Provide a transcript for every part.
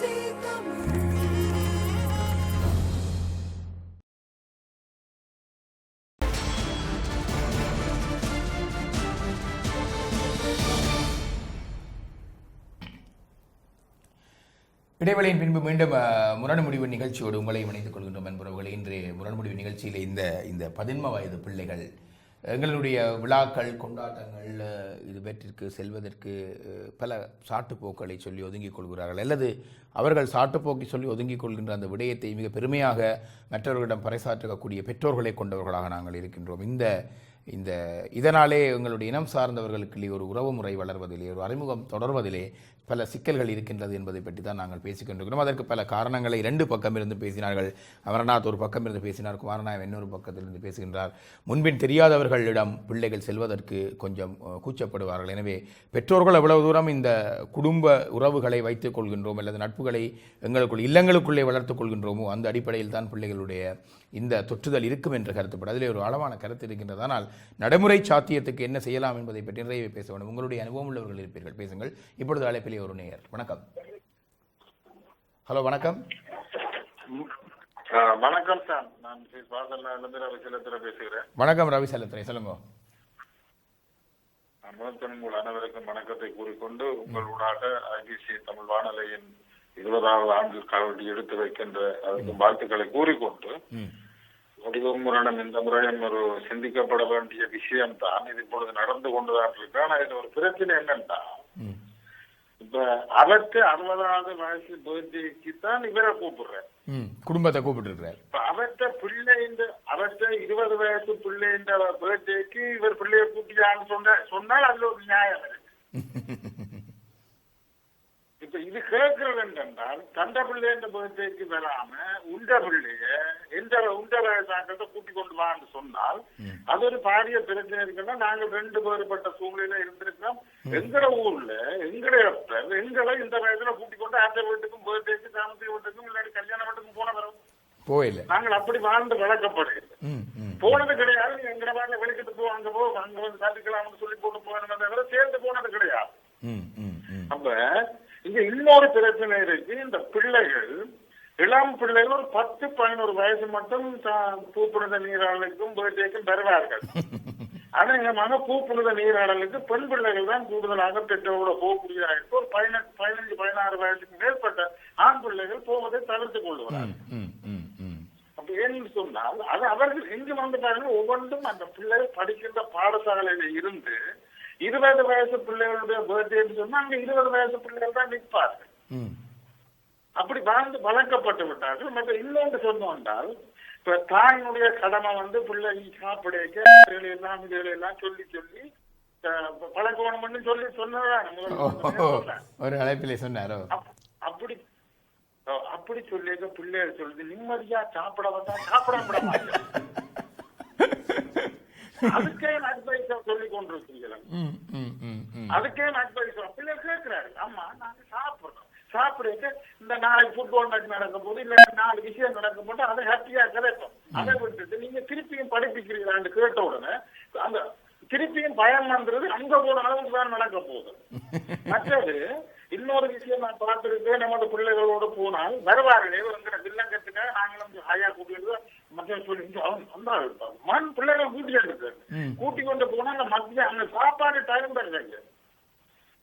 இடைவெளியின் பின்பு மீண்டும் முரண்முடிவு நிகழ்ச்சியோடு உங்களை இணைத்துக் கொள்கின்றோம் என்பவர்களே. இன்றைய முரண்முடிவு நிகழ்ச்சியில் இந்த 11 வயது பிள்ளைகள் எங்களுடைய விழாக்கள் கொண்டாட்டங்கள் இதுவற்றிற்கு செல்வதற்கு பல சாட்டுப்போக்களை சொல்லி ஒதுங்கிக் கொள்கிறார்கள், அல்லது அவர்கள் சாட்டுப்போக்கி சொல்லி ஒதுங்கிக் கொள்கின்ற அந்த விடயத்தை மிக பெருமையாக மற்றவர்களிடம் பறைசாற்றக்கூடிய பெற்றோர்களை கொண்டவர்களாக நாங்கள் இருக்கின்றோம். இதனாலே எங்களுடைய இனம் சார்ந்தவர்களுக்கு ஒரு உறவு முறை வளர்வதிலே, ஒரு அறிமுகம் தொடர்வதிலே பல சிக்கல்கள் இருக்கின்றது என்பதை பற்றி தான் நாங்கள் பேசிக்கொண்டிருக்கிறோம். அதற்கு பல காரணங்களை 2 பக்கம் இருந்து பேசினார்கள். அமரநாத் ஒரு பக்கம் இருந்து பேசினார், குமாரநாயகம் இன்னொரு பக்கத்திலிருந்து பேசுகின்றார். முன்பின் தெரியாதவர்களிடம் பிள்ளைகள் செல்வதற்கு கொஞ்சம் கூச்சப்படுவார்கள். எனவே பெற்றோர்கள் எவ்வளவு தூரம் இந்த குடும்ப உறவுகளை வைத்துக் கொள்கின்றோம் அல்லது நட்புகளை இல்லங்களுக்குள்ளே வளர்த்துக் கொள்கின்றோமோ அந்த அடிப்படையில் தான் பிள்ளைகளுடைய இந்த தொற்றுதல் இருக்கும் என்ற கருத்துப்படும். அதிலே ஒரு ஆழமான கருத்து இருக்கின்றது. ஆனால் நடைமுறை சாத்தியத்துக்கு என்ன செய்யலாம் என்பதை பற்றி நிறைய பேச வேண்டும். உங்களுடைய அனுபவம் உள்ளவர்கள் இருப்பீர்கள், பேசுங்கள். இப்பொழுது அழைப்பிலே ஒரு நேயர். வணக்கம். ஹலோ, வணக்கம். வணக்கம் சார், நான் ரவிசலத்திர பேசுகிறேன். வணக்கம் ரவிசலத்திரை, சொல்லுங்க. உங்கள் அனைவருக்கும் வணக்கத்தை கூறிக்கொண்டு உங்களூடாக ஐபிசி தமிழ் வானொலியின் 20வது ஆண்டு காவடி எடுத்து வைக்கின்ற அதற்கு வாழ்த்துக்களை கூறிக்கொண்டு, வடிவமுறையான இந்த முறையும் ஒரு சிந்திக்கப்பட வேண்டிய விஷயம் தான். இது இப்பொழுது நடந்து கொண்டுதான் இருக்கு. ஆனா இது ஒரு பிரச்சனை என்னன்னா, இப்ப அவருக்கு 60வது வயசு பர்த்டேக்கு தான் இவரை கூப்பிடுறேன், குடும்பத்தை கூப்பிட்டு இருக்கிறார். இப்ப அவர்கிட்ட 20 வயசு பிள்ளை இந்த பர்த்டேக்கு இவர் பிள்ளைய கூப்பிட்டான்னு சொன்னால் அதுல ஒரு நியாயம் இருக்கு. இப்ப இது கேட்கறது என்றால், தந்த பிள்ளைன்ற பர்த்டேக்கு வராம உண்ட பிள்ளைய உண்ட வயசாக்கத்தை கூட்டி கொண்டு வான்னு சொன்னால் அது ஒரு பாரிய பிரச்சனை இருக்குன்னா, நாங்கள் 2 வேறுபட்ட சூழ்நிலையில இருந்திருக்கிறோம். எங்கட ஊர்ல எங்களை இந்த வயசுல கூட்டி கொண்டு ஆட்ட வீட்டுக்கும் பர்த்டேக்கு சாமத்திய வீட்டுக்கும் இல்லாட்டி கல்யாண வீட்டுக்கும் போன வரும் போயில நாங்கள் அப்படி வாழ்ந்து வளர்க்கப்படுகிறது. போனது கிடையாது. நீ எங்கட வாழ்ல வெளிக்கிட்டு போ, அங்க வந்து சாதிக்கலாம்னு சொல்லி போட்டு போனதை தவிர சேர்ந்து போனது கிடையாது. அப்ப இங்க இன்னொரு பிரச்சனை இருக்கு. இந்த பிள்ளைகள், இளம் பிள்ளைகள் ஒரு 10-11 வயசு மட்டும் பூப்புனித நீராடலுக்கும் பர்த்டேக்கும் வருவார்கள். ஆனா எங்க மக பூப்புனித நீராடலுக்கு பெண் பிள்ளைகள் தான் கூடுதலாக பெற்றோரோட போகக்கூடியதாக இருக்கு. ஒரு 15-16 வயசுக்கு மேற்பட்ட ஆண் பிள்ளைகள் போவதை தவிர்த்துக் கொள்வார்கள். அப்ப ஏன்னு சொன்னால், அது அவர்கள் எங்கு வந்து பாருங்க, ஒவ்வொன்றும் அந்த பிள்ளைகள் படிக்கின்ற பாடசாலையில இருந்து 20 வயசு பிள்ளைகளுடைய பர்த்டேன்னு சொன்னா அங்க 20 வயசு பிள்ளைகள் தான் நிற்பார்கள். அப்படி வாழ்ந்து வளர்க்கப்பட்டு விட்டார்கள். மற்ற இன்னொன்று சொன்னோம்னால், இப்ப தாயினுடைய கடமை வந்து பிள்ளை சாப்பிடைக்க இதெல்லாம் சொல்லி பழக்கணும்னு சொல்லி சொன்னதான் ஒரு அழைப்பிலே சொன்னாரோ. அப்படி சொல்லிக்க பிள்ளைகள் சொல்லுது, நிம்மதியா சாப்பிட வந்தா சாப்பிட விட மாட்டேன். அதுக்கே அட்வைஸா சொல்லி கொண்டிருக்கீங்களா? அதுக்கே அட்வைஸா பிள்ளைகள் கேட்கிறாரு. ஆமா, நாங்க சாப்பிடுறது இந்த நாளைக்கு ஃபுட்பால் மேட்ச் நடக்கும் போது இல்ல 4 விஷயம் நடக்கும் போது அதை ஹாப்பியா கிடைக்கும். அதை விட்டுட்டு நீங்க திருப்பியும் படிப்பிக்கிறீங்களான்னு கேட்ட உடனே அந்த திருப்பியும் பயம் வந்துருது. அங்க போன அளவுக்கு தான் நடக்க போகுது. மற்றது இன்னொரு விஷயம் நான் பார்த்திருக்கேன். நமது பிள்ளைகளோடு போனால் வருவார்களே வில்லங்கத்துக்காக நாங்களும் ஹையா கூட்டிட்டு மத்திய சொல்லி மண் பிள்ளைகள் கூட்டி கொண்டு போனா அந்த மத்திய அங்க சாப்பாடு டைம் வருவாங்க.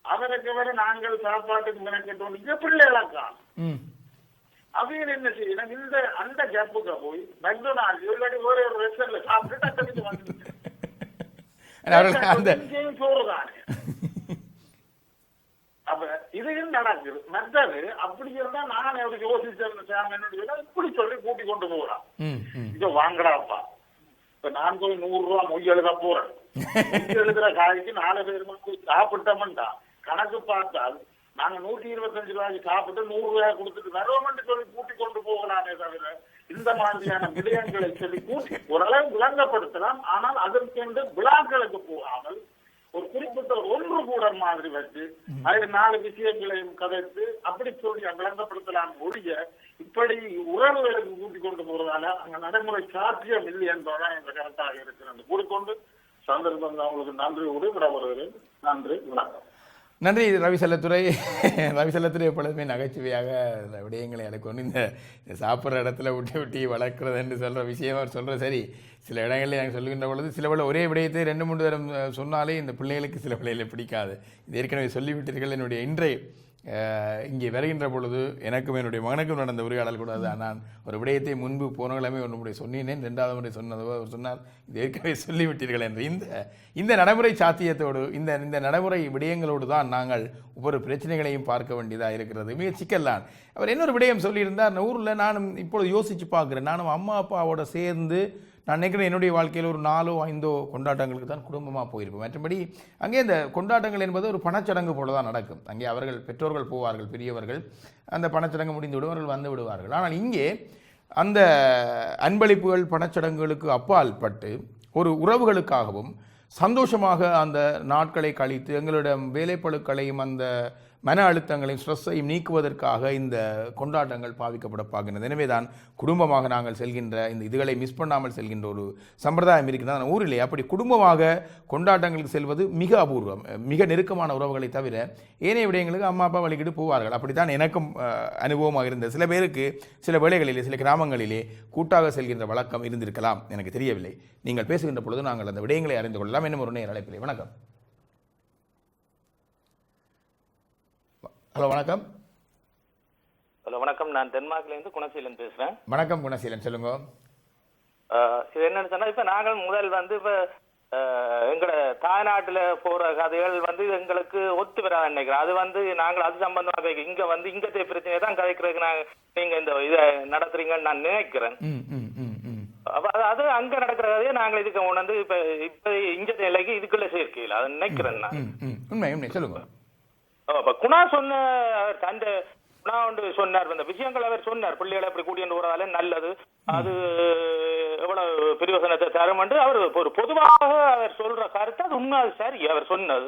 அவருக்கு வர நாங்கள் சாப்பாட்டுக்கு மெனக்கெட்டு பிள்ளைகளாக்கா அவையில் என்ன செய்யணும், இந்த அந்த கேப்புக்கு போய் மெக்டொனால்ட் இல்லாட்டி ஒரு ரெஸ்டாரண்ட்ல சாப்பிட்டு வந்துட்டு சோறுதானே. அப்ப இதையும் நடக்குது. மற்றது அப்படி இருந்தா நான் யோசிச்சேன், இப்படி சொல்லி கூட்டி கொண்டு போகலாம். இத வாங்கடாப்பா, இப்ப நான் போய் 100 ரூபா மொய் எழுத போறேன். எழுதுற காய்க்கு 4 பேர் சாப்பிட்டோம்டா கணக்கு பார்த்தால் நாங்க 125 ரூபாய்க்கு சாப்பிட்டு 100 ரூபாய் கொடுத்துட்டு வரோம்னு சொல்லி கூட்டி கொண்டு போகலாமே தவிர இந்த மாதிரியான விடயங்களை சொல்லி கூட்டி ஓரளவு விளங்கப்படுத்தலாம். ஆனால் அதற்கென்று விழாக்களுக்கு போகாமல் ஒரு குறிப்பிட்ட ஒன்று கூட மாதிரி வச்சு அதில் 4 விஷயங்களையும் கதைத்து அப்படி சொல்லி விளங்கப்படுத்தலாம் ஒழிய இப்படி உறவுகளுக்கு கூட்டிக் கொண்டு போறதால அங்க நடைமுறை சாத்தியம் இல்லை என்பதுதான் என்ற கருத்தாக இருக்கிறது. கூறிக்கொண்டு சந்தர்ப்பம் அவங்களுக்கு நன்றி விட வருகிறேன். நன்றி, வணக்கம். நன்றி ரவி செல்லத்துறை. ரவி செல்லத்துறை எப்பொழுதுமே நகைச்சுவையாக இந்த விடயங்களை எனக்கு ஒன்று இந்த சாப்பிட்ற இடத்துல விட்டி வளர்க்குறது என்று சொல்கிற விஷயம் அவர் சொல்கிற சரி. சில இடங்களில் நாங்கள் சொல்லுகின்ற பொழுது சில வேளை ஒரே விடயத்தை 2-3 தரம் சொன்னாலே இந்த பிள்ளைகளுக்கு சில வேளையில் பிடிக்காது. இது ஏற்கனவே சொல்லிவிட்டீர்கள். என்னுடைய இன்றைய இங்கே வருகின்ற பொழுது எனக்கும் என்னுடைய மகனுக்கும் நடந்த உரையாடல் கூட அதுதான். நான் ஒரு விடயத்தை முன்பு போன கிழமை ஒரு முறை சொன்னேன், 2வது முறை சொன்னதோ அவர் சொன்னார் இது ஏற்கனவே சொல்லிவிட்டீர்கள் என்று. இந்த நடைமுறை சாத்தியத்தோடு இந்த நடைமுறை விடயங்களோடு தான் நாங்கள் ஒவ்வொரு பிரச்சனைகளையும் பார்க்க வேண்டியதாக இருக்கிறது. மிக சிக்கல்லான். அவர் இன்னொரு விடயம் சொல்லியிருந்தார், ஊரில் நானும் இப்பொழுது யோசித்து பார்க்குறேன். நானும் அம்மா அப்பாவோட சேர்ந்து நான் நினைக்கிறேன் என்னுடைய வாழ்க்கையில் ஒரு 4-5 கொண்டாட்டங்களுக்கு தான் குடும்பமாக போயிருப்போம். மற்றபடி அங்கே இந்த கொண்டாட்டங்கள் என்பது ஒரு பணச்சடங்கு போல தான் நடக்கும். அங்கே அவர்கள் பெற்றோர்கள் போவார்கள், பெரியவர்கள், அந்த பணச்சடங்கு முடிந்து விடுவார்கள், வந்து விடுவார்கள். ஆனால் இங்கே அந்த அன்பளிப்புகள் பணச்சடங்குகளுக்கு அப்பால் பட்டு ஒரு உறவுகளுக்காகவும் சந்தோஷமாக அந்த நாட்களை கழித்து எங்களிடம் வேலைப்பளுக்களையும் அந்த மன அழுத்தங்களையும் ஸ்ட்ரெஸ்ஸையும் நீக்குவதற்காக இந்த கொண்டாட்டங்கள் பாவிக்கப்பட பார்க்கின்றது. எனவே தான் குடும்பமாக நாங்கள் செல்கின்ற இந்த இதுகளை மிஸ் பண்ணாமல் செல்கின்ற ஒரு சம்பிரதாயம் இருக்கிறது ஊரிலே. அப்படி குடும்பமாக கொண்டாட்டங்களுக்கு செல்வது மிக அபூர்வம். மிக நெருக்கமான உறவுகளை தவிர ஏனைய விடயங்களுக்கு அம்மா அப்பா வழிகிட்டு போவார்கள். அப்படித்தான் எனக்கும் அனுபவமாக இருந்தது. சில பேருக்கு சில வேளைகளிலே சில கிராமங்களிலே கூட்டாக செல்கின்ற வழக்கம் இருந்திருக்கலாம், எனக்கு தெரியவில்லை. நீங்கள் பேசுகின்ற பொழுது நாங்கள் அந்த விடயங்களை அறிந்து கொள்ளலாம். இன்னும் ஒரு நேர அழைப்பிலே. வணக்கம். ஹலோ வணக்கம். ஹலோ வணக்கம். நான் தென்மார்க்கிலேருந்து குணசீலன் பேசுகிறேன். வணக்கம் குணசீலன், சொல்லுங்க. இது என்னன்னு சொன்னால், இப்போ நாங்கள் முதல் இப்போ எங்களோட தாய்நாட்டில் போகிற கதைகள் எங்களுக்கு ஒத்து வராது நினைக்கிறேன். அது நாங்கள் அது சம்பந்தமாக இங்கே இங்கத்தை பிரச்சனையை தான் கதைக்கிறதுக்கு நீங்கள் இந்த இதை நடத்துறீங்கன்னு நான் நினைக்கிறேன். அப்போ அது அங்கே நடக்கிற கதையை நாங்கள் இதுக்கு உணர்ந்து இப்போ இங்க நிலைக்கு இதுக்குள்ளே சேர்க்கையில் அதை நினைக்கிறேன் நான். உண்மை உண்மை சொல்லுங்க. குணா சொன்ன தந்த குணா ஒன்று சொன்னார், இந்த விஷயங்கள் அவர் சொன்னார். பிள்ளைகளை அப்படி கூட்டிட்டு போறதால நல்லது, அது எவ்வளவு பிரயோசனத்தை தரும் என்று அவர் ஒரு பொதுவாக அவர் சொல்ற கருத்து அது உண்மை, அது சரி அவர் சொன்னது.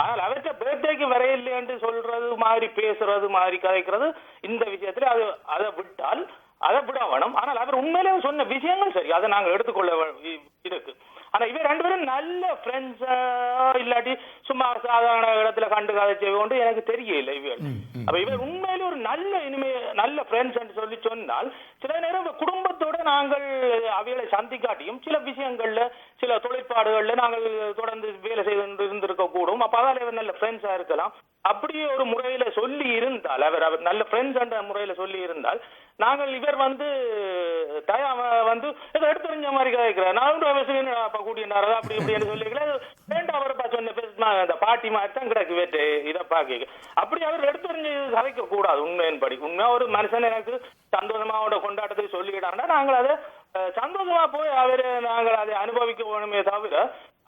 ஆனால் அவர்கிட்ட பர்த்டேக்கு வரையில்லை என்று சொல்றது மாதிரி பேசுறது மாதிரி கதைக்கிறது இந்த விஷயத்துல அதை விட்டால் அதை விட வேணும். ஆனால் அவர் உண்மையிலே சொன்ன விஷயங்கள் சரி, அதை நாங்கள் எடுத்துக்கொள்ள இருக்கு. ஆனா இவ 2 பேரும் நல்ல ஃப்ரெண்ட்ஸா இல்லாட்டி சும்மா சாதாரண இடத்துல கண்டு கதைச்ச கொண்டு எனக்கு தெரியல இவள். அப்ப இவர் உண்மையில ஒரு நல்ல ஃப்ரெண்ட்ஸ் சொல்லி சொன்னால் சில நேரம் குடும்பத்தோட நாங்கள் அவைகளை சந்திக்காட்டியும் சில விஷயங்கள்ல சில தொழிற்பாடுகள்ல நாங்கள் தொடர்ந்து வேலை செய்து இருந்திருக்க கூடும். அப்ப அதால இவர் நல்ல ஃப்ரெண்ட்ஸா இருக்கலாம். அப்படியே ஒரு முறையில சொல்லி இருந்தால் அவர் நல்ல ஃப்ரெண்ட்ஸ் என்ற முறையில சொல்லி இருந்தால் நாங்கள் இவர் எடுத்துறிஞ்ச மாதிரி கதைக்கிறார். நான் கூட்டினாரா அப்படி இப்படி சொல்லிக்கலாம். வேண்டாம் அவரை சொன்ன அந்த பாட்டி மாதிரி தான் கிடக்கு வேட்டு இதை பாக்க அப்படி அவர் எடுத்துறிஞ்சு கதைக்க கூடாது. உண்மையின்படி உண்மையா ஒரு மனுஷன் எனக்கு சந்தோஷமாவோட கொண்டாட்டத்துக்கு சொல்லிக்கிட்டாங்கன்னா நாங்கள் அதை சந்தோஷமா போய் நாங்கள் அதை அனுபவிக்க வேணுமே தவிர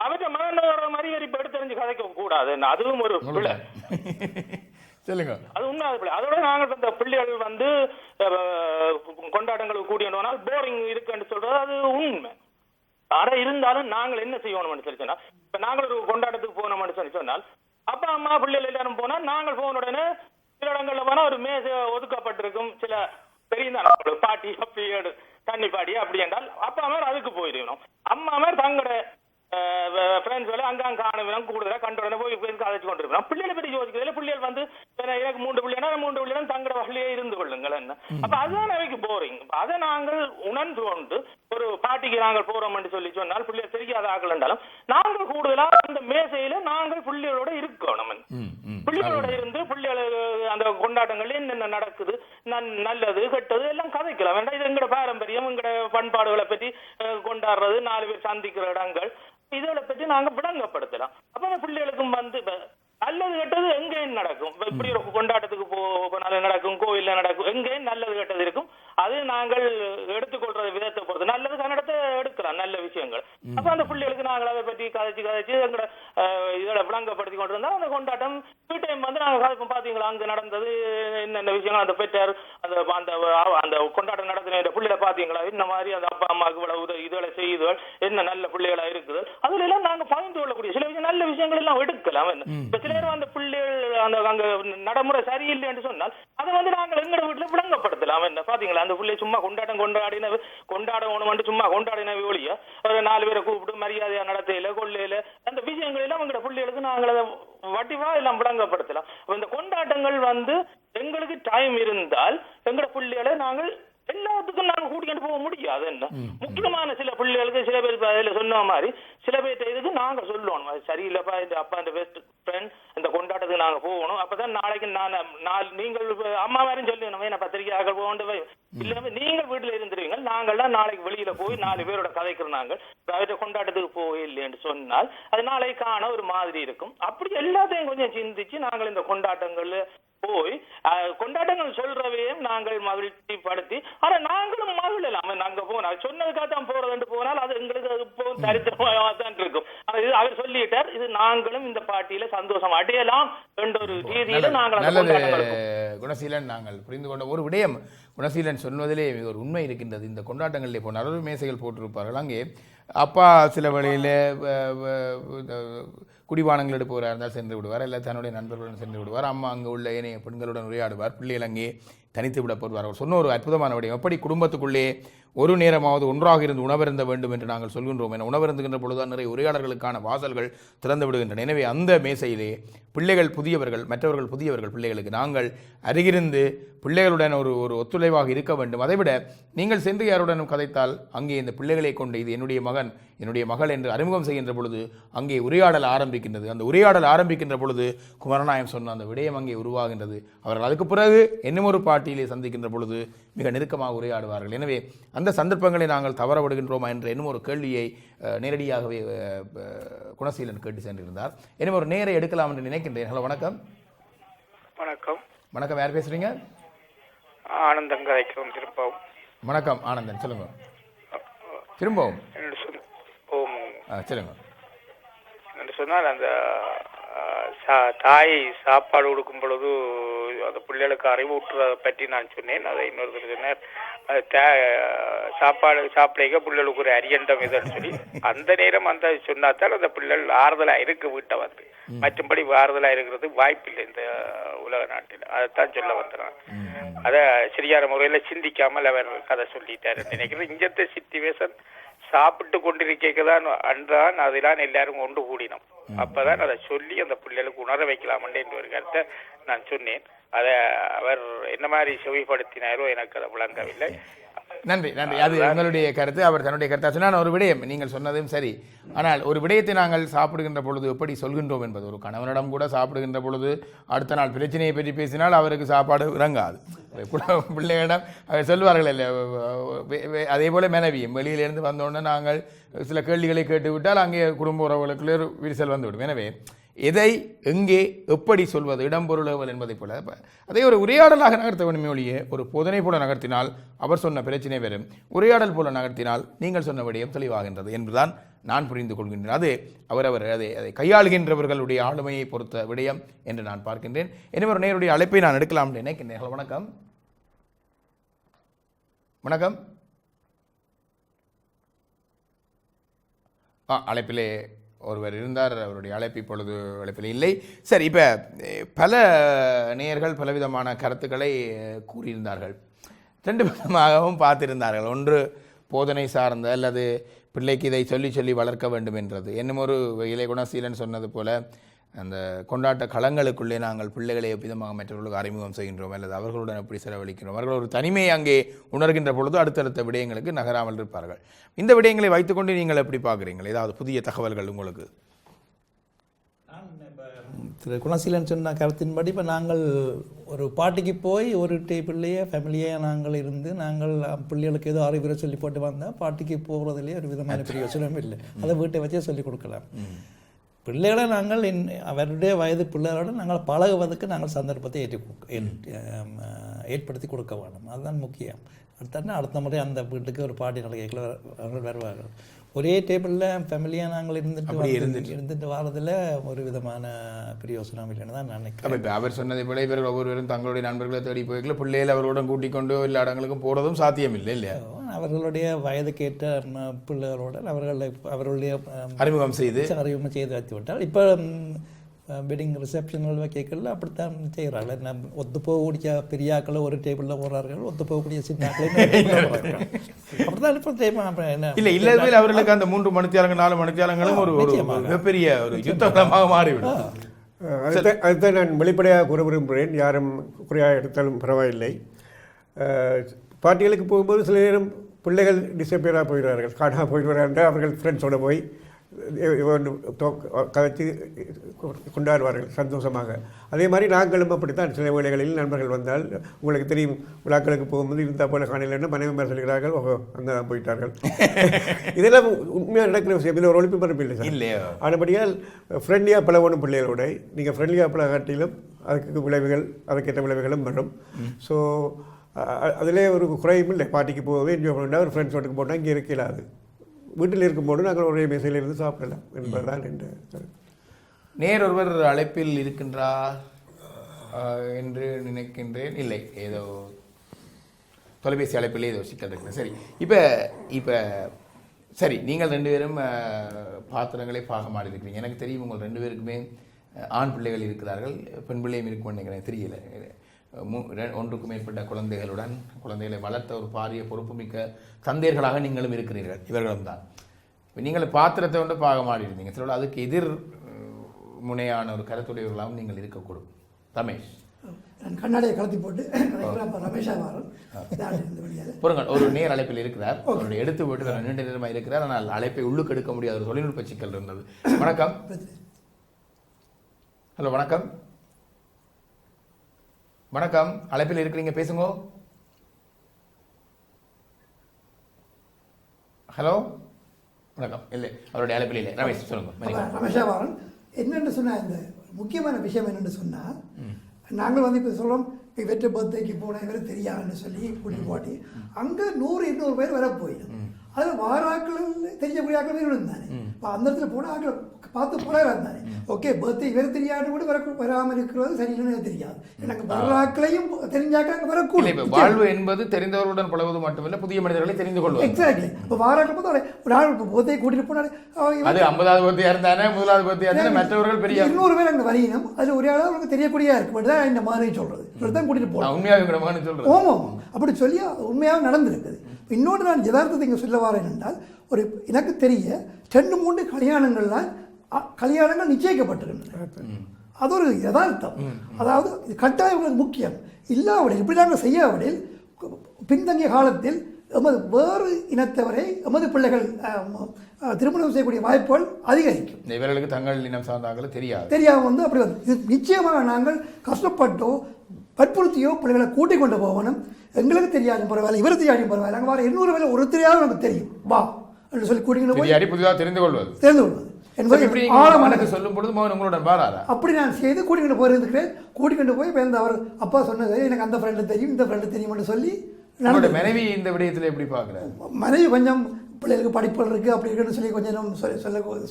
அவற்றை மகன் வர்ற மாதிரி இப்ப எடுத்துறிஞ்சு கதைக்க கூடாது. அதுவும் ஒரு பிள்ளை சொல்லுங்க. அது உண்மை. அதோட நாங்கள் இந்த பிள்ளைகள் கொண்டாட்டங்களுக்கு கூட்டினால் போரிங் இருக்குன்னு சொல்றது அது உண்மை. ஆனா இருந்தாலும் நாங்கள் என்ன செய்யணும்னு சொல்லி சொன்னா, இப்ப நாங்கள் ஒரு கொண்டாட்டத்துக்கு போனோம்னு சொல்லி சொன்னால் அப்பா அம்மா பிள்ளைகள் எல்லாரும் போனா நாங்கள் போன உடனே சில இடங்கள்ல போனா ஒரு மேசை ஒதுக்கப்பட்டிருக்கும். சில பெரிய பாட்டி பீரியடு தண்ணி பாடி அப்படி என்றால் அப்பா அம்மா அதுக்கு போயிருக்கணும். அம்மா அம்மா தங்களோட ஃப்ரெண்ட்ஸ் அங்க காணும் கூடுதலா கண்ட உடனே போய் கதைச்சு கொண்டிருக்கணும். பிள்ளைகளை பற்றி யோசிக்கிறதுல பிள்ளைகள் எனக்கு 3 பிள்ளைனா தங்களோட வகையிலேயே இருந்து கொள்ளுங்கள் என்ன. அப்ப அதுதான் அவைக்கு போரிங். அதை நாங்கள் உணர்ந்து கொண்டு ஒரு பாட்டிக்கு நாங்கள் போறோம் என்று சொல்லி சொன்னால் பிள்ளைகள் தெரியாத ஆக்கள் என்றாலும் நாங்கள் கூடுதலா அந்த மேசையில நாங்கள் பிள்ளைகளோட இருக்கணும். பிள்ளைகளோட இருந்து பிள்ளைகள் அந்த கொண்டாட்டங்கள் என்னென்ன நடக்குது, நல்லது கெட்டது எல்லாம் கதைக்கலாம். வேண்டாம் இது எங்களோட பாரம்பரியம், எங்களோட பண்பாடுகளை பற்றி கொண்டாடுறது, 4 பேர் சந்திக்கிற இடங்கள், இதோட பற்றி நாங்க விளங்கப்படுத்தலாம். அப்ப பிள்ளைகளுக்கும் நல்லது கெட்டது எங்கேயும் நடக்கும். இப்படி ஒரு கொண்டாட்டத்துக்கு போனாலும் நடக்கும், கோயில்ல நடக்கும், எங்கேயும் நல்லது கெட்டது இருக்கும். அது நாங்கள் எடுத்துக்கொள்ற விதத்தை பொறுத்து நல்லது கன்னடத்தை எடுக்கலாம், நல்ல விஷயங்கள். அப்ப அந்த பிள்ளைகளுக்கு நாங்கள் அதை பற்றி கதைச்சு எங்களோட இதோட விளங்கப்படுத்தி கொண்டு இருந்தா அந்த கொண்டாட்டம் டைம் நாங்க கதைப்போம். பாத்தீங்களா அங்க நடந்தது என்னென்ன விஷயங்கள், அந்த பெற்றார் அந்த கொண்டாட்டம் நடத்தின பிள்ளைகளை பாத்தீங்களா, இந்த மாதிரி அந்த அப்பா அம்மாவுக்கு இவ்வளவு இதுகளை செய்யுதுகள், என்ன நல்ல பிள்ளைகளா இருக்குது, அதுல எல்லாம் நாங்க பகிர்ந்து கொள்ளக்கூடிய சில விஷயம் நல்ல விஷயங்கள் எல்லாம் எடுக்கலாம். சில நேரம் அந்த பிள்ளைகள் அந்த அங்க நடைமுறை சரியில்லை என்று சொன்னால் அதை நாங்கள் எங்களோட வீட்டுல விளங்கப்படுத்தலாம். என்ன பாத்தீங்களா அந்த பிள்ளை சும்மா கொண்டாடணும் சும்மா கொண்டாடினவே ஒழிய ஒரு 4 பேரை கூப்பிட்டு மரியாதையா நடத்தையில கொள்ளையில அந்த விஷயங்கள் எல்லாம் எங்களோட பிள்ளைகளுக்கு நாங்கள் அதை வடிவா எல்லாம் விளங்கப்படுத்தலாம். இந்த கொண்டாட்டங்கள் வந்து எங்களுக்கு டைம் இருந்தால் எங்கட பிள்ளைகளை நாங்கள் எல்லாத்துக்கும் நாங்க கூட்டிட்டு போக முடியாது. என்ன முக்கியமான சில பிள்ளைகளுக்கு சில பேர் அதுல சொன்ன மாதிரி சில பேர் இதுக்கு நாங்க சொல்லுவோம் சரியில்லப்பா இந்த அப்பா இந்த பெஸ்ட் ஃப்ரெண்ட் இந்த கொண்டாட்டத்துக்கு நாங்க போகணும். அப்பதான் நாளைக்கு நீங்கள் அம்மா மாதிரியும் சொல்லணும் என்ன பத்திரிகையாக போக இல்லாம நீங்க வீட்டுல இருந்துருவீங்க, நாங்கள்லாம் நாளைக்கு வெளியில போய் 4 பேரோட கதைக்கிறோம். நாங்கள் கொண்டாட்டத்துக்கு போக இல்லைன்னு சொன்னால் அது நாளைக்கான ஒரு மாதிரி இருக்கும். அப்படி எல்லாத்தையும் கொஞ்சம் சிந்திச்சு நாங்கள் இந்த கொண்டாட்டங்கள் போய் கொண்டாட்டங்கள் சொல்றவையும் நாங்கள் மகிழ்ச்சி படுத்தி ஆனா நாங்களும் மகிழலாம். நாங்க போனா சொன்னதுக்காக தான் போறதுன்னு போனால் அது எங்களுக்கு இப்போ தரித்திரமாக தான் இருக்கும். அவர் சொல்லிட்டார் இது நாங்களும் இந்த பாட்டியில சந்தோஷம் அடையலாம் என்ற ஒரு ரீதியில நாங்கள் குணசீலன் நாங்கள் புரிந்து கொண்ட ஒரு விடயம். குணசீலன் சொன்னதிலே ஒரு உண்மை இருக்கின்றது. இந்த கொண்டாட்டங்களிலே போன 60 மேசைகள் போட்டிருப்பார்கள். அங்கே அப்பா சில வழியில் குடிபானங்கள் எடுப்பவராக இருந்தால் சென்று விடுவார், இல்லை தன்னுடைய நண்பர்களுடன் சென்று விடுவார். அம்மா அங்கே உள்ள ஏனைய பெண்களுடன் உரையாடுவார், பிள்ளைகள் அங்கே தனித்து விடப்படுவார். அவர் சொன்ன ஒரு அற்புதமான விடயம், எப்படி குடும்பத்துக்குள்ளே ஒரு நேரமாவது ஒன்றாக இருந்து உணவருந்த வேண்டும் என்று நாங்கள் சொல்கின்றோம். என உணவருந்துகின்ற பொழுதுதான் நிறைய உரையாடல்களுக்கான வாசல்கள் திறந்து விடுகின்றன. எனவே அந்த மேசையிலே பிள்ளைகள் புதியவர்கள், மற்றவர்கள் புதியவர்கள், பிள்ளைகளுக்கு நாங்கள் அருகிருந்து பிள்ளைகளுடன் ஒரு ஒத்துழைவாக இருக்க வேண்டும். அதைவிட நீங்கள் சென்று யாருடனும் கதைத்தால் அங்கே இந்த பிள்ளைகளை கொண்டு இது என்னுடைய மகன் என்னுடைய மகள் என்று அறிமுகம் செய்கின்ற பொழுது அங்கே உரையாடல் ஆரம்பிக்கின்றது. அந்த உரையாடல் ஆரம்பிக்கின்ற பொழுது குமரநாயம் சொன்ன அந்த விடயம் அங்கே உருவாகின்றது. அவர்கள் அதுக்கு பிறகு இன்னும் ஒரு பாட்டியிலே சந்திக்கின்ற பொழுது மிக நெருக்கமாக உரையாடுவார்கள். எனவே அந்த சந்தர்ப்பங்களை நாங்கள் தவற விடுகின்றோமா என்ற இன்னும் ஒரு கேள்வியை நேரடியாகவே குணசீலன் கேட்டு சென்றிருந்தார். எனவே ஒரு நேரை எடுக்கலாம் என்று நினைக்கின்றேன். ஹலோ, வணக்கம். வணக்கம். வணக்கம், யார் பேசுறீங்க? ஆனந்தன் கதைக்கிறோம். திரும்பவும் வணக்கம் ஆனந்தன், சொல்லுங்க. திரும்பவும் சொல்லுங்க. என்று சொன்னால் அந்த தாய் சாப்பாடு கொடுக்கும் பொழுது அந்த பிள்ளைகளுக்கு அறிவூட்டுறதை பற்றி நான் சொன்னேன். அதை இன்னொருத்தர் சொன்னார், சாப்பாடு சாப்பிட பிள்ளைகளுக்கு ஒரு அரியண்டம் இதுன்னு சொல்லி அந்த நேரம் அந்த சொன்னாத்தான் அந்த பிள்ளைகள் ஆறுதலா இருக்கு வீட்டை வந்து. மற்றும்படி ஆறுதலா இருக்கிறது வாய்ப்பில்லை இந்த உலக நாட்டில். அதைத்தான் சொல்ல வந்துடுறான். அதை சரியான முறையில சிந்திக்காமல் அவர் கதை சொல்லிட்டாரு நினைக்கிறேன். இங்கத்த சிச்சுவேஷன் சாப்பிட்டு கொண்டிருக்கதான் அன்றான் அதெல்லாம் எல்லாரும் ஒன்று கூடினோம். அப்பதான் அதை சொல்லி அந்த பிள்ளைகளுக்கு உணர வைக்கலாமன்ற ஒரு கருத்தை நான் சொன்னேன். அதை அவர் என்ன மாதிரி செவிப்படுத்தினாரோ எனக்கு அதை விளங்கவில்லை. நன்றி நன்றி. அது எங்களுடைய கருத்து. அவர் தன்னுடைய கருத்தை சொன்னால் ஒரு விடயம் நீங்கள் சொன்னதும் சரி. ஆனால் ஒரு விடயத்தை நாங்கள் சாப்பிடுகின்ற பொழுது எப்படி சொல்கின்றோம் என்பது, ஒரு கணவனிடம் கூட சாப்பிடுகின்ற பொழுது அடுத்த நாள் பிரச்சனையை பற்றி பேசினால் அவருக்கு சாப்பாடு இறங்காது. பிள்ளைகளிடம் அவர் சொல்வார்கள் இல்லை. அதே போல மனைவியும் வெளியிலிருந்து வந்தோடனே நாங்கள் சில கேள்விகளை கேட்டுவிட்டால் அங்கே குடும்ப உறவுகளுக்குள்ளே விரிசல் வந்துவிடும். எனவே எதை எங்கே எப்படி சொல்வது, இடம்பொருளவல் என்பதை போல அதை ஒரு உரையாடலாக நகர்த்த வேண்டுமே ஒழிய ஒரு போதனை போல நகர்த்தினால் அவர் சொன்ன பிரச்சனை வரும், உரையாடல் போல நகர்த்தினால் நீங்கள் சொன்ன விடயம் தெளிவாகின்றது என்பதுதான் நான் புரிந்து கொள்கின்றேன். அது அவரவர் அதை கையாளுகின்றவர்களுடைய ஆளுமையை பொறுத்த விடயம் என்று நான் பார்க்கின்றேன். எனவே ஒரு நேருடைய அழைப்பை நான் எடுக்கலாம் என்று நினைக்கின்றேன். வணக்கம். வணக்கம். அழைப்பிலே ஒருவர் இருந்தார், அவருடைய அழைப்பு இப்பொழுது அழைப்பில் இல்லை. சரி, இப்போ பல நேயர்கள் பலவிதமான கருத்துக்களை கூறியிருந்தார்கள், 2 விதமாகவும் பார்த்திருந்தார்கள். ஒன்று போதனை சார்ந்த அல்லது பிள்ளைக்கு இதை சொல்லி சொல்லி வளர்க்க வேண்டும் என்றது. என்னும் ஒரு இலை குணசீலன் சொன்னது போல அந்த கொண்டாட்ட களங்களுக்குள்ளே நாங்கள் பிள்ளைகளை எவ்விதமாக மற்றவர்களுக்கு அறிமுகம் செய்கின்றோம் அல்லது அவர்களுடன் எப்படி செலவழிக்கிறோம், அவர்கள் ஒரு தனிமையை அங்கே உணர்கின்ற பொழுது அடுத்தடுத்த விடயங்களுக்கு நகராமல் இருப்பார்கள். இந்த விடயங்களை வைத்துக்கொண்டு நீங்கள் எப்படி பார்க்குறீங்கள்? ஏதாவது புதிய தகவல்கள் உங்களுக்கு? திரு குணசீலன் சொன்ன கருத்தின்படி இப்போ நாங்கள் ஒரு பாட்டிக்கு போய் ஒரு டேபிள்லேயே ஃபேமிலியாக நாங்கள் இருந்து நாங்கள் பிள்ளைகளுக்கு ஏதோ அறிவுரை சொல்லி போட்டு வந்தால் பாட்டிக்கு போகிறதுலேயே ஒரு விதமான பிரயோஜனம் இல்லை. அதை வீட்டை வச்சே சொல்லிக் கொடுக்கலாம். பிள்ளைகளை நாங்கள் அவருடைய வயது பிள்ளைகளோடு நாங்கள் பழகுவதற்கு நாங்கள் சந்தர்ப்பத்தை ஏற்படுத்தி கொடுக்க வேண்டும். அதுதான் முக்கியம். அடுத்த முறை அந்த வீட்டுக்கு ஒரு பாட்டி நடக்கைகளை அவர்கள் வருவார்கள். ஒரே டேபிளில் ஃபேமிலியாக நாங்கள் இருந்துட்டு வாரதில் ஒரு விதமான பிரயோசனம் இல்லைன்னு தான் நினைக்கிறேன். இப்போ அவர் சொன்னதை போல இவர்கள் ஒவ்வொருவரும் தங்களுடைய நண்பர்களை தேடி போய்க்கல பிள்ளைகள் அவர்களுடன் கூட்டிக் கொண்டு எல்லா இடங்களுக்கும் போகிறதும் சாத்தியம் இல்லை இல்லையா? அவர்களுடைய வயதுக்கேற்ற பிள்ளைகளோடு அவர்களுடைய அறிமுகம் செய்து வைத்து விட்டால் இப்போ வெட்டிங் ரிசப்ஷன்கள் வைக்கல அப்படித்தான் செய்கிறார்கள். ஒத்து போகக்கூடிய பெரியாக்களை ஒரு டேபிளில் போகிறார்கள், ஒத்து போகக்கூடிய சின்னாக்களை அப்படித்தான் இப்போ இல்லை இல்லை அவர்களுக்கு அந்த 3 மணித்தியாலங்கள் 4 மணித்தியாலங்களும் ஒரு மிகப்பெரிய ஒரு யுத்தகலமாக மாறிவிடும். அதுதான் நான் வெளிப்படையாக கூற விரும்புகிறேன். யாரும் குறையாக எடுத்தாலும் பரவாயில்லை. பார்ட்டிகளுக்கு போகும்போது சில நேரம் பிள்ளைகள் டிசப்பியராக போயிடுவார்கள், காணாமல் போயிடுவார்கள். அவர்கள் ஃப்ரெண்ட்ஸோடு போய் கதைத்து கொண்டாடுவார்கள் சந்தோஷமாக. அதே மாதிரி நாங்களும் அப்படித்தான். சில வேளைகளில் நண்பர்கள் வந்தால், உங்களுக்கு தெரியும், விழாக்களுக்கு போகும்போது இருந்தால் போல காணலைன்னு மனைவிமார் சொல்கிறார்கள், ஓஹோ அங்கே தான் போயிட்டார்கள். இதெல்லாம் உண்மையாக நடக்கிற விஷயம். இதில் ஒரு ஒழிப்பு மரபு இல்லை சார். இல்லையா? ஆனபடியால் ஃப்ரெண்ட்லியாக பழகணும் பிள்ளைகளோட. நீங்கள் ஃப்ரெண்ட்லியாக பழகாட்டிலும் அதுக்கு விளைவுகள், அதுக்கேற்ற விளைவுகளும் வரும். ஸோ அதிலே ஒரு குறையும் இல்லை. பார்ட்டிக்கு போகவே என்ஜாய் பண்ணால் ஒரு ஃப்ரெண்ட்ஸ் வீட்டுக்கு போனால் இங்கே இருக்கலாது. வீட்டில் இருக்கும்போது நாங்கள் ஒரே மேசையில் இருந்து சாப்பிடலாம் என்பதுதான் என்ற கருத்து. நேரொருவர் அழைப்பில் இருக்கின்றார் என்று நினைக்கின்றேன். இல்லை, ஏதோ தொலைபேசி அழைப்பில் ஏதோ சிக்கல் இருக்குது. சரி, இப்போ சரி, நீங்கள் 2 பேரும் பாத்திரங்களே பாகமாடி இருக்கிறீங்க. எனக்கு தெரியும் உங்கள் 2 பேருக்குமே ஆண் பிள்ளைகள் இருக்கிறார்கள், பெண் பிள்ளையும் இருக்கும்னு நினைக்கிறேன், தெரியல. 1க்கும் மேற்பட்ட குழந்தைகளை வளர்த்த ஒரு பாரிய பொறுப்புமிக்க தந்தையர்களாக நீங்களும் இருக்கிறீர்கள், இவர்களும் தான். இப்போ நீங்கள் பாத்திரத்தை வந்து பாகமாடி இருந்தீங்க. சில அதுக்கு எதிர் முனையான ஒரு கருத்துடையவர்களாகவும் நீங்கள் இருக்கக்கூடும். ரமேஷ், நான் கண்ணாடியை கலத்தி போட்டு ரமேஷா பொருங்கள். ஒரு நேர் அழைப்பில் இருக்கிறார், அவருடைய எடுத்து போட்டு நீண்ட நேரமாக இருக்கிறார். ஆனால் அழைப்பை உள்ளுக்கு எடுக்க முடியாத ஒரு தொழில்நுட்ப சிக்கல் இருந்தது. வணக்கம். ஹலோ, வணக்கம். வணக்கம், அழைப்பில் இருக்கிறீங்க, பேசுங்க. ஹலோ, வணக்கம். இல்லை, அவருடைய அழைப்பில் இல்லை. ரமேஷ் சொல்லுங்க. ரமேஷாவாரன் என்னென்னு சொன்னால், இந்த முக்கியமான விஷயம் என்னென்னு சொன்னால், நாங்கள் வந்து இப்போ சொல்கிறோம், இவற்றை பர்த்டேக்கு போனால் இவரை தெரியாதுன்னு சொல்லி கூட்டிட்டு போட்டி அங்கே 100-200 பேர் வர போயிடும். அதில் வாராக்கள் தெரியக்கூடிய ஆக்கள் இருந்தானே. இப்போ அந்த இடத்துல போனால் ஆக்கள் பார்த்து போல இருந்தானே. ஓகே, பர்த்டே இவரை தெரியாது கூட வராமல் இருக்கிறது சரியில்லைன்னு தெரியாது. எனக்கு வர்றாக்களையும் தெரிஞ்சாக்க அங்கே வரக்கூடாது. வாழ்வு என்பது தெரிந்தவர்களுடன் பழகுவது மட்டுமில்லை, புதிய மனிதர்களை தெரிந்து கொள்வது. எக்ஸாக்ட்லி. இப்போ வாராக்கள் பார்த்து ஒரு நாள் இப்போ பர்த்டே கூட்டிட்டு போனாலே, அது 50வது பர்த்டே இருந்தானே, 1வது பர்த்டே இருந்தானே, மற்றவர்கள் பெரிய 200 பேர் அங்கே வரையினம். அதில் ஒரு ஆளாக அவங்களுக்கு தெரியக்கூடியா இருக்கு. பட் தான் இந்த மாதிரி சொல்றது தான் கூட்டிட்டு போகலாம். உண்மையாக மகன் சொல்றது. ஆமாம், அப்படி சொல்லி உண்மையாக நடந்திருக்குது. இன்னொன்று நான் யதார்த்தத்தை இங்கே சொல்ல வரேன் என்றால், ஒரு எனக்கு தெரிய 2-3 கல்யாணங்கள் நிச்சயிக்கப்பட்டிருக்கின்றன. அது ஒரு யதார்த்தம். அதாவது இது கட்டாயம் உங்களுக்கு முக்கியம். இல்லாவிடில் இப்படி நாங்கள் செய்யாவிடில் பின்தங்கிய காலத்தில் எமது வேறு இனத்தவரை எமது பிள்ளைகள் திருமணம் செய்யக்கூடிய வாய்ப்புகள் அதிகரிக்கும். இவர்களுக்கு தங்கள் இனம் சார்ந்தாங்களோ தெரியாமல் வந்து அப்படி வந்து இது நிச்சயமாக நாங்கள் கஷ்டப்பட்டோ வற்புறுத்தியோ பிள்ளைகளை கூட்டிக் கொண்டு போகணும். எங்களுக்கு தெரியாதும் பரவாயில்ல, இவர் தெரியாதும் பரவாயில்ல, அங்கே வர 200 வேலை ஒரு தெரியாத நமக்கு தெரியும் வா என்று சொல்லி கூட்டிகிட்டு போய் புதிதாக தெரிந்து கொள்வது சொல்லும் பொழுது உங்களுடன் பாராரா அப்படி நான் செய்து கூட்டிகிட்டு போயிருந்துக்கிறேன். கூட்டிகிட்டு போய் இப்போ அவர் அப்பா சொன்னது எனக்கு அந்த ஃப்ரெண்டு தெரியும், இந்த ஃப்ரெண்டு தெரியும்னு சொல்லி மனைவி இந்த விடயத்தில் எப்படி பார்க்குறேன். மனைவி கொஞ்சம் பிள்ளைகளுக்கு படிப்புகள் இருக்குது அப்படி இருக்குன்னு சொல்லி கொஞ்சம்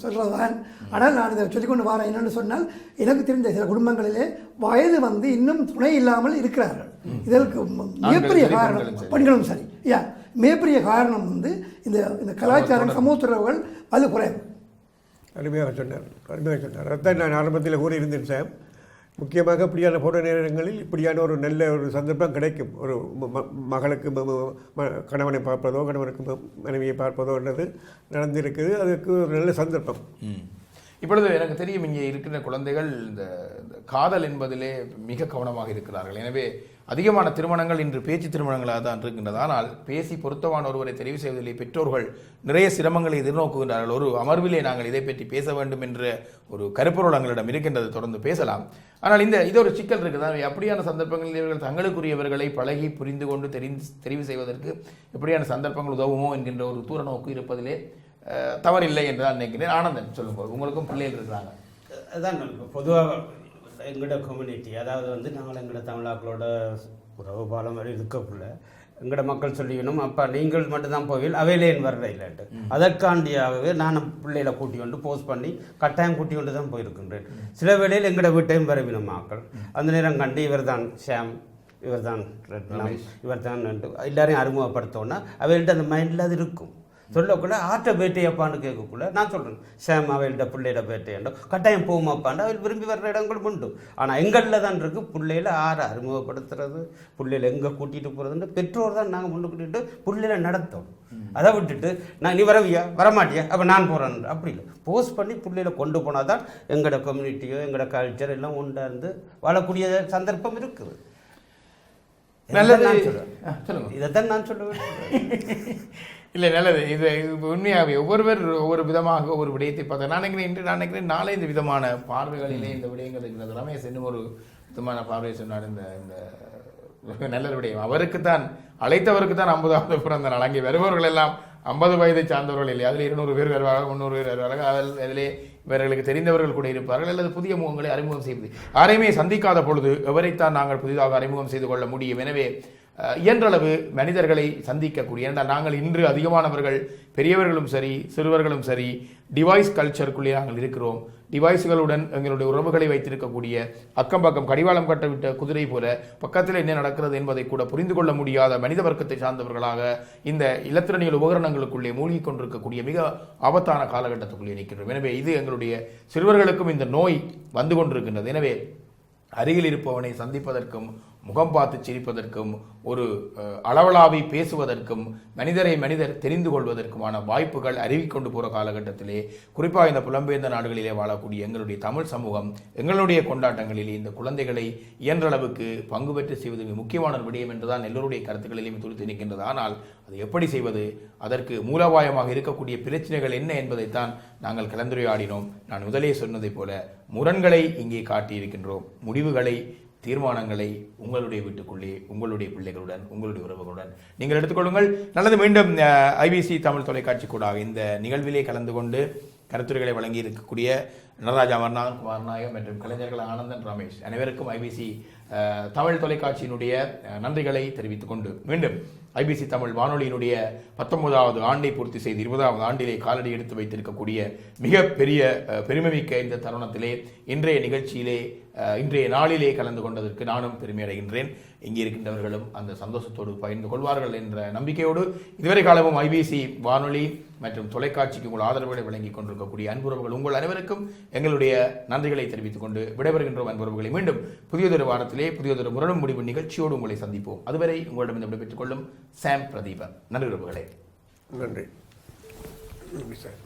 சொல்கிறதான். ஆனால் நான் இதை சொல்லிக்கொண்டு வரேன். என்னென்னு சொன்னால், எனக்கு தெரிந்த சில குடும்பங்களிலே வயது வந்து இன்னும் துணை இல்லாமல் இருக்கிறார்கள். இதற்கு மிகப்பெரிய காரணம் பெண்களும் சரி மிகப்பெரிய காரணம் வந்து இந்த கலாச்சாரம் சமூகத்துறவுகள் அது குறைவு. அருமையாக சொன்னார். அதான் நான் ஆரம்பத்தில் கூறியிருந்தேன் சார். முக்கியமாக இப்படியான போன்ற நேரங்களில் இப்படியான ஒரு நல்ல ஒரு சந்தர்ப்பம் கிடைக்கும். ஒரு மகளுக்கு கணவனை பார்ப்பதோ கணவனுக்கு மனைவியை பார்ப்பதோ என்றது நடந்திருக்குது. அதுக்கு ஒரு நல்ல சந்தர்ப்பம். இப்பொழுது எனக்கு தெரியும், இங்கே இருக்கின்ற குழந்தைகள் இந்த காதல் என்பதிலே மிக கவனமாக இருக்கிறார்கள். எனவே அதிகமான திருமணங்கள் இன்று பேச்சு திருமணங்களாக தான் இருக்கின்றது. ஆனால் பேசி பொருத்தமான ஒருவரை தெரிவு செய்வதிலே பெற்றோர்கள் நிறைய சிரமங்களை எதிர்நோக்குகின்றார்கள். ஒரு அமர்விலே நாங்கள் இதை பற்றி பேச வேண்டும் என்ற ஒரு கருப்பொருள் எங்களிடம் இருக்கின்றது. தொடர்ந்து பேசலாம். ஆனால் இது ஒரு சிக்கல் இருக்குது. அப்படியான சந்தர்ப்பங்களில் இவர்கள் தங்களுக்குரியவர்களை பழகி புரிந்து கொண்டு தெரிவு செய்வதற்கு எப்படியான சந்தர்ப்பங்கள் உதவுமோ என்கின்ற ஒரு தூர நோக்கு இருப்பதிலே தவறில்லை என்று தான் நினைக்கிறேன். ஆனந்தன், சொல்லுங்கள். உங்களுக்கும் பிள்ளைகள் இருக்கிறாங்க. அதுதான் பொதுவாக எங்களோட கம்யூனிட்டி, அதாவது வந்து நாங்கள் எங்களோட தமிழாக்களோட உறவு பாலம் வரை இருக்கக்குள்ள எங்களோட மக்கள் சொல்லிக்கணும், அப்பா நீங்கள் மட்டும்தான் போவில் அவையிலேன் வர்ற இல்லைன்ட்டு. அதற்காண்டியாகவே நான் பிள்ளைகளை கூட்டி கொண்டு போஸ்ட் பண்ணி கட்டாயம் கூட்டி கொண்டு தான் போயிருக்கின்றேன். சில வேளையில் எங்களோட வீட்டையும் வரவின மக்கள் அந்த நேரம் கண்டு இவர் தான் ஷாம், இவர் தான் ரத்னம், இவர் தான் எல்லாரையும் அறிமுகப்படுத்தோன்னா அவைகள்ட்ட அந்த மைண்டில் அது இருக்கும். சொல்லக்குள்ள ஆற்ற பேட்டையப்பான்னு கேட்கக்குள்ள நான் சொல்கிறேன், சேம் அவையில்ட பிள்ளையிட பேட்டையண்டோ கட்டாயம் போகுமாப்பாண்டா அவள் விரும்பி வர்ற இடங்களும் உண்டு. ஆனால் எங்களில் தான் இருக்குது பிள்ளையில ஆற அறிமுகப்படுத்துறது, பிள்ளையில எங்கே கூட்டிகிட்டு போகிறதுன்னு பெற்றோர் தான் நாங்கள் முன்னுக்கிட்டு பிள்ளையில நடத்தோம். அதை விட்டுட்டு நான் நீ வரவியா வரமாட்டியா அப்போ நான் போகிறேன் அப்படி இல்லை. போஸ்ட் பண்ணி பிள்ளைகளை கொண்டு போனால் தான் எங்களோட கம்யூனிட்டியோ எங்களோட கல்ச்சர் எல்லாம் உண்டாந்து வாழக்கூடிய சந்தர்ப்பம் இருக்குது. நல்லது. நான் சொல்லுவேன், இதைத்தான் நான் சொல்லுவேன். இல்லை, நல்லது. இது உண்மையாகவே ஒவ்வொருவர் ஒவ்வொரு விதமாக ஒரு விடயத்தை பார்த்தா நான் நினைக்கிறேன் நாளை இந்த விதமான பார்வைகளிலே இந்த விடயங்கள் இருக்கிறது. ரமேஷ் இன்னும் ஒரு விதமான பார்வையை சொன்னார். இந்த நல்ல விடயம் அவருக்குத்தான் அழைத்தவருக்கு தான் 50வது பிறந்த நாள். அங்கே வருபவர்கள் எல்லாம் 50 வயதை சார்ந்தவர்கள் இல்லை. அதில் 200 பேர் வருவார்கள், 300 பேர் வருவார்கள். அதிலே இவர்களுக்கு தெரிந்தவர்கள் கூட இருப்பார்கள், அல்லது புதிய முகங்களை அறிமுகம் செய்வது. யாரையுமே சந்திக்காத பொழுது எவரைத்தான் நாங்கள் புதிதாக அறிமுகம் செய்து கொள்ள முடியும். எனவே இயன்றளவு மனிதர்களை சந்திக்கக்கூடிய, ஏனென்றால் நாங்கள் இன்று அதிகமானவர்கள் பெரியவர்களும் சரி சிறுவர்களும் சரி டிவைஸ் கல்ச்சருக்குள்ளே நாங்கள் இருக்கிறோம். டிவைஸ்களுடன் எங்களுடைய உறவுகளை வைத்திருக்கக்கூடிய, அக்கம் பக்கம் கடிவாளம் கட்டவிட்ட குதிரை போல பக்கத்தில் என்ன நடக்கிறது என்பதை கூட புரிந்து கொள்ள முடியாத மனித வர்க்கத்தை சார்ந்தவர்களாக இந்த இலத்திரனியல் உபகரணங்களுக்குள்ளே மூழ்கி கொண்டிருக்கக்கூடிய மிக ஆபத்தான காலகட்டத்துக்குள்ளே நிற்கின்றோம். எனவே இது எங்களுடைய சிறுவர்களுக்கும் இந்த நோய் வந்து கொண்டிருக்கின்றது. எனவே அருகில் இருப்பவனை சந்திப்பதற்கும் முகம் பார்த்து சிரிப்பதற்கும் ஒரு அளவலாவி பேசுவதற்கும் மனிதர் தெரிந்து கொள்வதற்குமான வாய்ப்புகள் அறிவிக்கொண்டு போகிற காலகட்டத்திலே, குறிப்பாக இந்த புலம்பெயர்ந்த நாடுகளிலே வாழக்கூடிய எங்களுடைய தமிழ் சமூகம் எங்களுடைய கொண்டாட்டங்களிலே இந்த குழந்தைகளை இயன்றளவுக்கு பங்கு பெற்று செய்வது முக்கியமான விடயம் என்றுதான் எல்லோருடைய கருத்துக்களிலேயும் துருத்தி நிற்கின்றது. ஆனால் அது எப்படி செய்வது, அதற்கு மூலோபாயமாக இருக்கக்கூடிய பிரச்சனைகள் என்ன என்பதைத்தான் நாங்கள் கலந்துரையாடினோம். நான் முதலே சொன்னதை போல முரண்களை இங்கே காட்டியிருக்கின்றோம். முடிவுகளை, தீர்மானங்களை உங்களுடைய வீட்டுக்குள்ளே உங்களுடைய பிள்ளைகளுடன் உங்களுடைய உறவுகளுடன் நீங்கள் எடுத்துக்கொள்ளுங்கள். நல்லது. மீண்டும் ஐபிசி தமிழ் தொலைக்காட்சி கூடாக இந்த நிகழ்விலே கலந்து கொண்டு கருத்துரைகளை வழங்கி இருக்கக்கூடிய நடராஜா அமர்நாத், குமார் நாயகம் மற்றும் கலைஞர்கள் ஆனந்தன், ரமேஷ் அனைவருக்கும் ஐபிசி தமிழ் தொலைக்காட்சியினுடைய நன்றிகளை தெரிவித்துக் கொண்டு மீண்டும் ஐபிசி தமிழ் வானொலியினுடைய 19வது ஆண்டை பூர்த்தி செய்து 20வது ஆண்டிலே காலடி எடுத்து வைத்திருக்கக்கூடிய மிக பெரிய பெருமைமிக்க இந்த தருணத்திலே இன்றைய நிகழ்ச்சியிலே இன்றைய நாளிலே கலந்து கொண்டதற்கு நானும் பெருமை அடைகின்றேன். இங்கே இருக்கின்றவர்களும் அந்த சந்தோஷத்தோடு பகிர்ந்து கொள்வார்கள் என்ற நம்பிக்கையோடு இதுவரை காலமும் ஐபிசி வானொலி மற்றும் தொலைக்காட்சிக்கு உங்கள் ஆதரவுகளை வழங்கிக் கொண்டிருக்கக்கூடிய அன்புறவுகள் உங்கள் அனைவருக்கும் எங்களுடைய நன்றிகளை தெரிவித்துக் கொண்டு விடைபெறுகின்றோம். அன்புறவுகளை மீண்டும் புதியதொரு வாரத்திலே புதியதொரு முரணும் முடிவு நிகழ்ச்சியோடு உங்களை சந்திப்போம். அதுவரை உங்களிடம் விடைபெற்றுக் கொள்ளும் சாம் பிரதீபன். நன்றி உறவுகளே. நன்றி சார்.